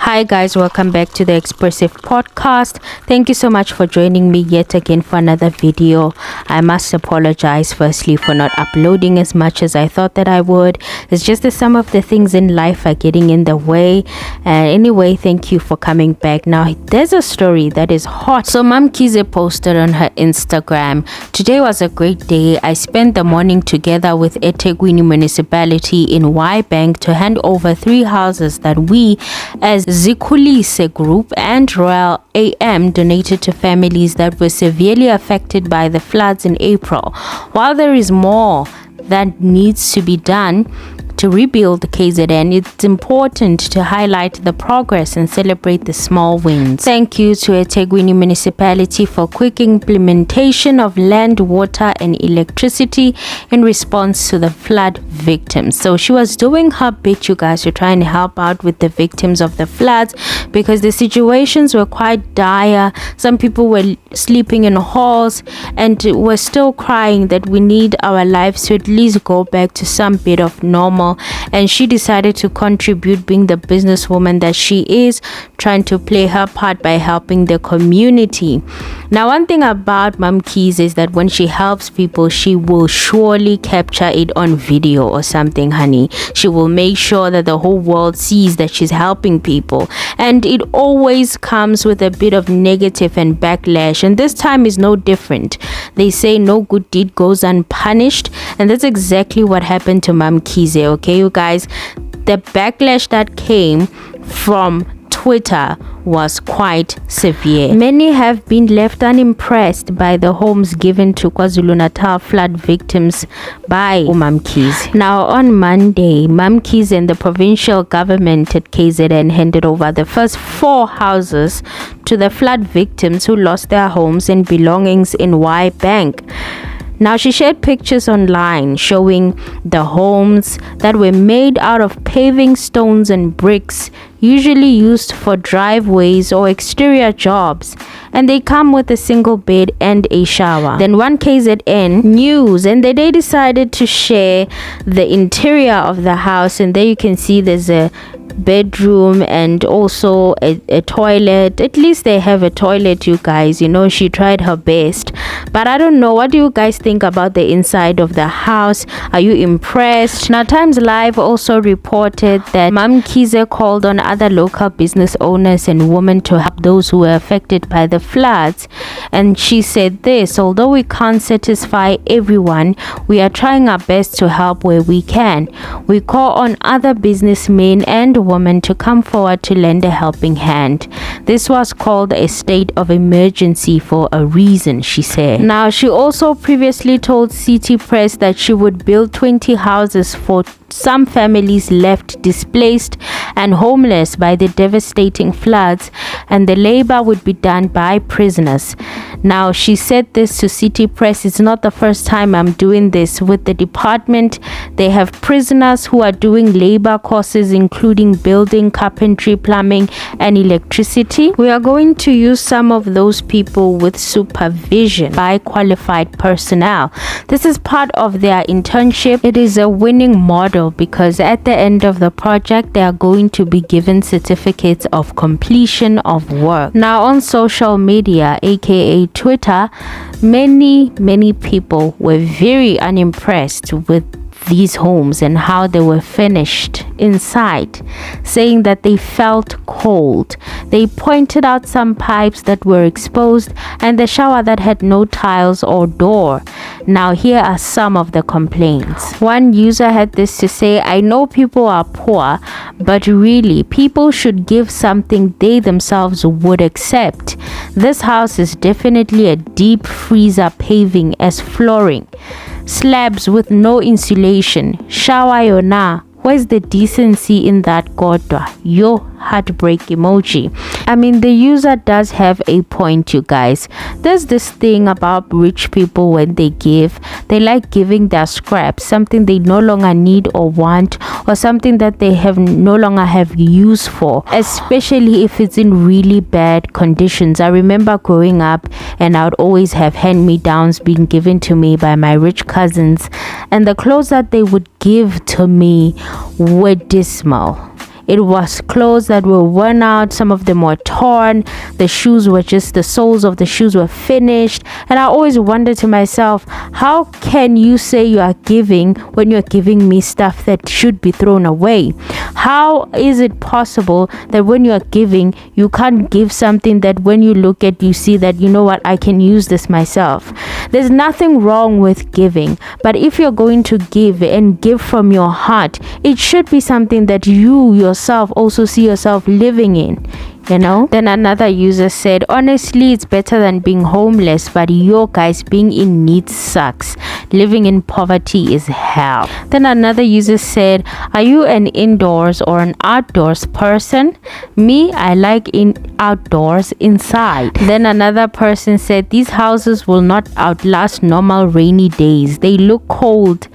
Hi guys, welcome back to the Expressive podcast. Thank you so much for joining me yet again for another video. I must apologize firstly for not uploading as much as I thought that I would. It's just that some of the things in life are getting in the way. And anyway, thank you for coming back. Now there's a story that is hot. So Mamkhize posted on her Instagram, "Today was a great day. I spent the morning together with eThekwini municipality in Y Bank to hand over 3 houses that we as Zikhulise Group and Royal AM donated to families that were severely affected by the floods in April. While there is more that needs to be done to rebuild the KZN, it's important to highlight the progress and celebrate the small wins. Thank you to eThekwini municipality for quick implementation of land, water and electricity in response to the flood victims." So she was doing her bit, you guys, to try and help out with the victims of the floods because the situations were quite dire. Some people were sleeping in halls and were still crying that we need our lives to at least go back to some bit of normal. And she decided to contribute, being the businesswoman that she is, trying to play her part by helping the community. Now, one thing about Mamkhize is that when she helps people, she will surely capture it on video or something, honey. She will make sure that the whole world sees that she's helping people. And it always comes with a bit of negative and backlash. And this time is no different. They say no good deed goes unpunished. And that's exactly what happened to Mamkhize. Okay, you guys, the backlash that came from Twitter was quite severe. Many have been left unimpressed by the homes given to KwaZulu-Natal flood victims by Mamkhize. Now on Monday, Mamkhize and the provincial government at KZN handed over the first 4 houses to the flood victims who lost their homes and belongings in Y Bank. Now, she shared pictures online showing the homes that were made out of paving stones and bricks, usually used for driveways or exterior jobs, and they come with a single bed and a shower. Then one KZN news, and they decided to share the interior of the house, and there you can see there's a bedroom and also a toilet. At least they have a toilet, you guys. You know, she tried her best. But I don't know, what do you guys think about the inside of the house? Are you impressed? Now Times Live also reported that Mamkhize called on other local business owners and women to help those who were affected by the floods, and she said this: "Although we can't satisfy everyone, we are trying our best to help where we can. We call on other businessmen and women to come forward to lend a helping hand. This was called a state of emergency for a reason," she said. Now, she also previously told City Press that she would build 20 houses for some families left displaced and homeless by the devastating floods, and the labor would be done by prisoners. Now, she said this to City Press: "It's not the first time I'm doing this with the department. They have prisoners who are doing labor courses, including building, carpentry, plumbing, and electricity. We are going to use some of those people with supervision by qualified personnel. This is part of their internship. It is a winning model because at the end of the project, they are going to be given certificates of completion of work." Now, on social media, aka Twitter, many people were very unimpressed with these homes and how they were finished inside, saying that they felt cold. They pointed out some pipes that were exposed and the shower that had no tiles or door. Now, here are some of the complaints. One user had this to say: "I know people are poor, but really people should give something they themselves would accept. This house is definitely a deep freezer paving as flooring. Slabs with no insulation. Shower yona. Where's the decency in that, kodwa? Yo, heartbreak emoji." I mean, the user does have a point, you guys. There's this thing about rich people: when they give, they like giving their scraps, something they no longer need or want, or something that they have no longer have use for, especially if it's in really bad conditions. I remember growing up and I would always have hand-me-downs being given to me by my rich cousins, and the clothes that they would give to me were dismal. It was clothes that were worn out, some of them were torn, the shoes were just, the soles of the shoes were finished. And I always wonder to myself, how can you say you are giving when you're giving me stuff that should be thrown away? How is it possible that when you're giving, you can't give something that when you look at, you see that, you know what, I can use this myself? There's nothing wrong with giving, but if you're going to give and give from your heart, it should be something that you yourself also see yourself living in. Then another user said, honestly, it's better than being homeless, but yo guys, being in need sucks. Living in poverty is hell. Then another user said, are you an indoors or an outdoors person? Me, I like outdoors, inside. Then another person said, these houses will not outlast normal rainy days. They look cold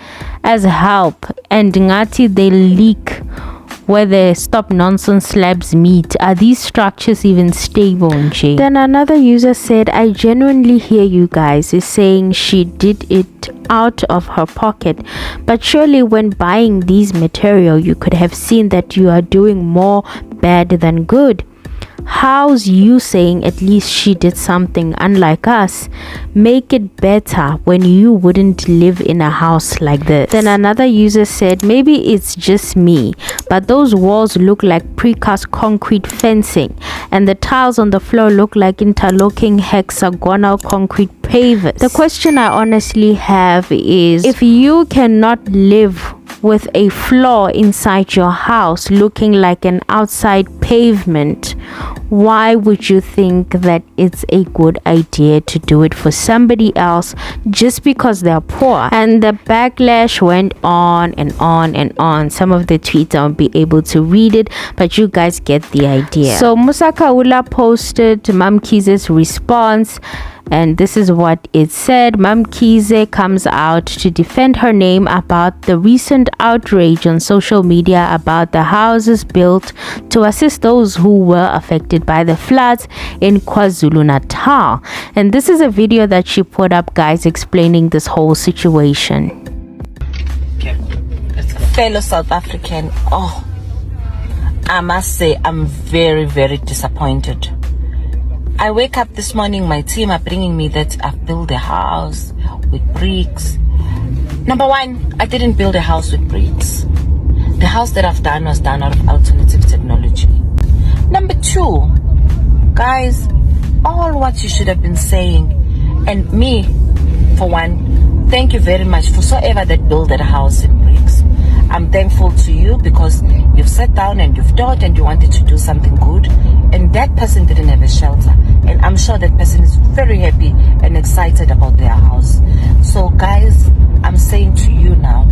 as help, and ngati they leak where the stop nonsense slabs meet. Are these structures even stable? Then another user said, I genuinely hear you guys, is saying she did it out of her pocket, but surely when buying these material you could have seen that you are doing more bad than good. How's you saying at least she did something unlike us? Make it better when you wouldn't live in a house like this. Then another user said, maybe it's just me, but those walls look like precast concrete fencing, and the tiles on the floor look like interlocking hexagonal concrete pavers. The question I honestly have is, if you cannot live with a floor inside your house looking like an outside pavement, why would you think that it's a good idea to do it for somebody else just because they're poor? And the backlash went on and on and on. Some of the tweets I won't be able to read it, but you guys get the idea. So Musa Kaula posted Mamkhize's response, and this is what it said. Mamkhize comes out to defend her name about the recent outrage on social media about the houses built to assist those who were affected by the floods in KwaZulu-Natal. And this is a video that she put up, guys, explaining this whole situation. Fellow South African, I must say I'm very, very disappointed. I wake up this morning, my team are bringing me that I've built a house with bricks. Number one, I didn't build a house with bricks. The house that I've done was done out of alternative technology. Number two, guys, all what you should have been saying, and me, for one, thank you very much for whosoever that built that house in bricks. I'm thankful to you because you've sat down and you've thought and you wanted to do something good, and that person didn't have a shelter, and I'm sure that person is very happy and excited about their house. So guys, I'm saying to you now,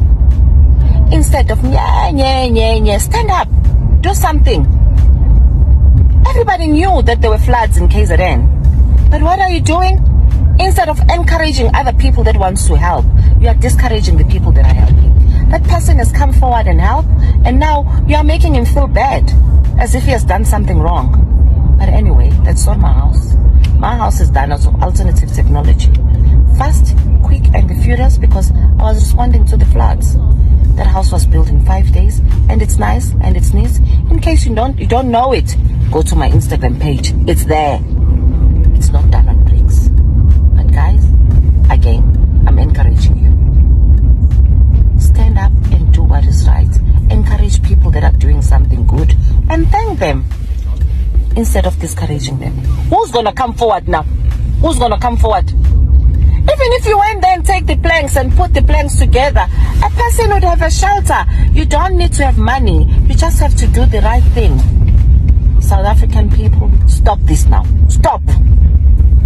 instead of stand up, do something. Everybody knew that there were floods in KZN, but what are you doing? Instead of encouraging other people that wants to help, you are discouraging the people that are helping. That person has come forward and helped, and now you are making him feel bad, as if he has done something wrong. But anyway, that's not my house. My house is done out of alternative technology. Fast, quick, and furious, because I was responding to the floods. That house was built in 5 days, and it's nice and it's neat. In case you don't know it, go to my Instagram page. It's there. It's not done on bricks. But guys, again, I'm encouraging you. Stand up and do what is right. Encourage people that are doing something good and thank them instead of discouraging them. Who's gonna come forward now? Who's gonna come forward? Even if you went there and take the planks and put the planks together, a person would have a shelter. You don't need to have money. You just have to do the right thing. South African people, stop this now. Stop.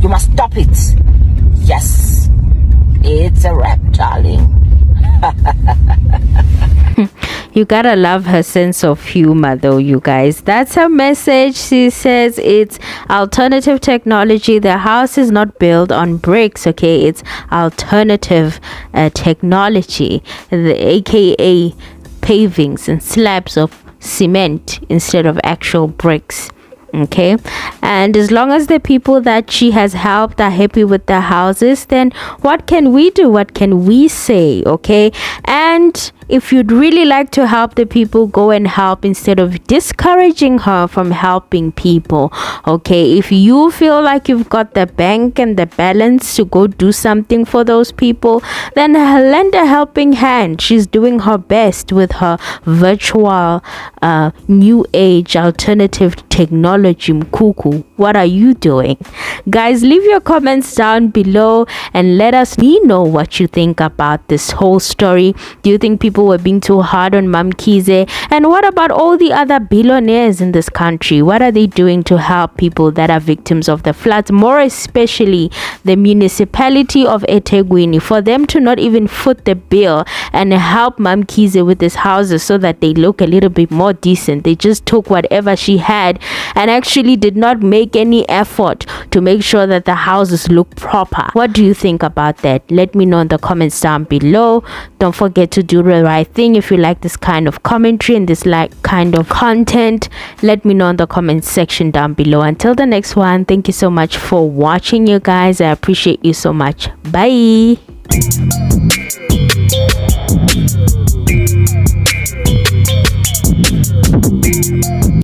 You must stop it. Yes. It's a wrap, darling. You gotta love her sense of humor though, you guys. That's her message. She says it's alternative technology. The house is not built on bricks, okay? It's alternative technology, aka pavings and slabs of cement instead of actual bricks. Okay, And as long as the people that she has helped are happy with their houses, then what can we do? What can we say? Okay. And if you'd really like to help the people, go and help instead of discouraging her from helping people. Okay, if you feel like you've got the bank and the balance to go do something for those people, then lend a helping hand. She's doing her best with her virtual new age alternative technology. Mkuku, what are you doing? Guys, leave your comments down below and let us know what you think about this whole story. Do you think people were being too hard on Mamkhize? And what about all the other billionaires in this country? What are they doing to help people that are victims of the floods? More especially the municipality of eThekwini, for them to not even foot the bill and help Mamkhize with his houses so that they look a little bit more decent. They just took whatever she had and actually did not make any effort to make sure that the houses look proper. What do you think about that? Let me know in the comments down below. Don't forget to do the right thing. If you like this kind of commentary and this kind of content, let me know in the comments section down below. Until the next one, thank you so much for watching, you guys. I appreciate you so much. Bye.